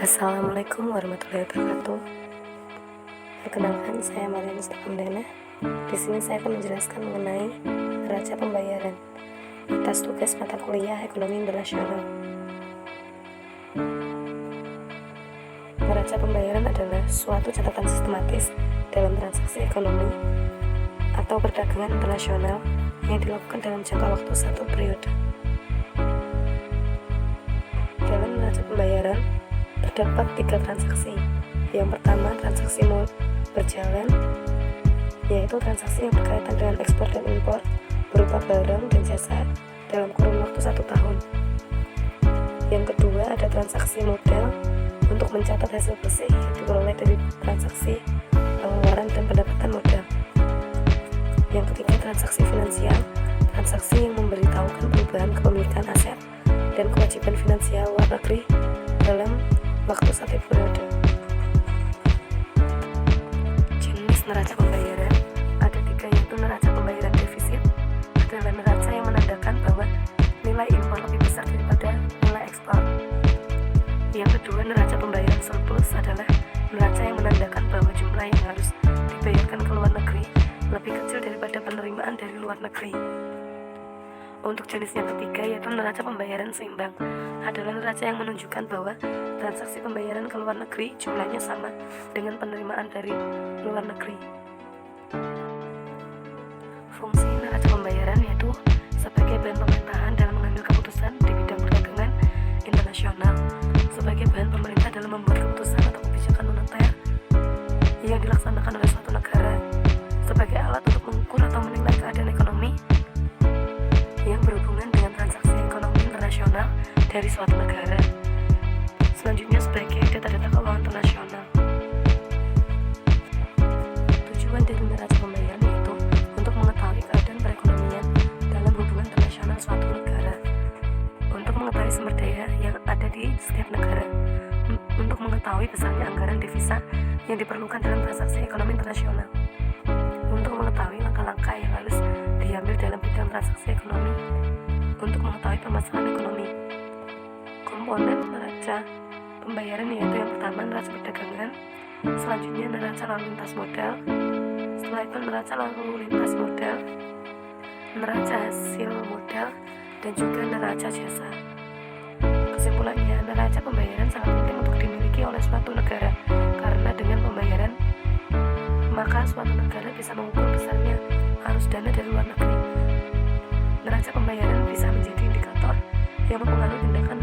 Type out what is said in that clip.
Assalamualaikum warahmatullahi wabarakatuh. Perkenalkan, saya Marianus Hamdana. Di sini saya akan menjelaskan mengenai neraca pembayaran atas tugas mata kuliah Ekonomi Internasional. Neraca pembayaran adalah suatu catatan sistematis dalam transaksi ekonomi atau perdagangan internasional yang dilakukan dalam jangka waktu satu periode. Dalam neraca pembayaran terdapat 3 transaksi. Yang pertama, transaksi berjalan, yaitu transaksi yang berkaitan dengan ekspor dan impor berupa barang dan jasa dalam kurun waktu 1 tahun. Yang kedua, ada transaksi modal untuk mencatat hasil bersih yang diperoleh dari transaksi pengeluaran dan pendapatan modal. Yang ketiga, transaksi finansial, transaksi yang memberitahukan perubahan kepemilikan aset dan kewajiban finansial luar negeri dalam waktu 1 periode. Jenis neraca pembayaran ada 3, yaitu neraca pembayaran defisit adalah neraca yang menandakan bahwa nilai impor lebih besar daripada nilai ekspor. Yang kedua, neraca pembayaran surplus adalah neraca yang menandakan bahwa jumlah yang harus dibayarkan ke luar negeri lebih kecil daripada penerimaan dari luar negeri. Untuk jenis yang ketiga, yaitu neraca pembayaran seimbang, adalah neraca yang menunjukkan bahwa transaksi pembayaran ke luar negeri jumlahnya sama dengan penerimaan dari luar negeri. Fungsi neraca pembayaran yaitu sebagai bahan pemerintahan dalam mengambil keputusan di bidang perdagangan internasional, sebagai bahan pemerintah dalam membuat keputusan atau kebijakan moneter yang dilaksanakan oleh suatu negara, sebagai alat untuk mengukur atau menilai keadaan ekonomi yang berhubungan dengan transaksi ekonomi internasional dari suatu negara. Selanjutnya, sebagai data-data keuangan internasional. Tujuan dari neraca pembayaran yaitu untuk mengetahui keadaan perekonomian dalam hubungan internasional suatu negara, untuk mengetahui sumber daya yang ada di setiap negara, untuk mengetahui besarnya anggaran devisa yang diperlukan dalam transaksi ekonomi internasional, untuk mengetahui langkah-langkah yang harus diambil dalam bidang transaksi ekonomi, untuk mengetahui permasalahan ekonomi. Komponen neraca pembayaran yaitu yang pertama, neraca perdagangan, selanjutnya neraca lalu lintas modal, setelah itu neraca lalu lintas modal, neraca hasil modal, dan juga neraca jasa. Kesimpulannya, neraca pembayaran sangat penting untuk dimiliki oleh suatu negara, karena dengan pembayaran maka suatu negara bisa mengukur besarnya arus dana dari luar negeri. Neraca pembayaran bisa menjadi indikator yang mempengaruhi tindakan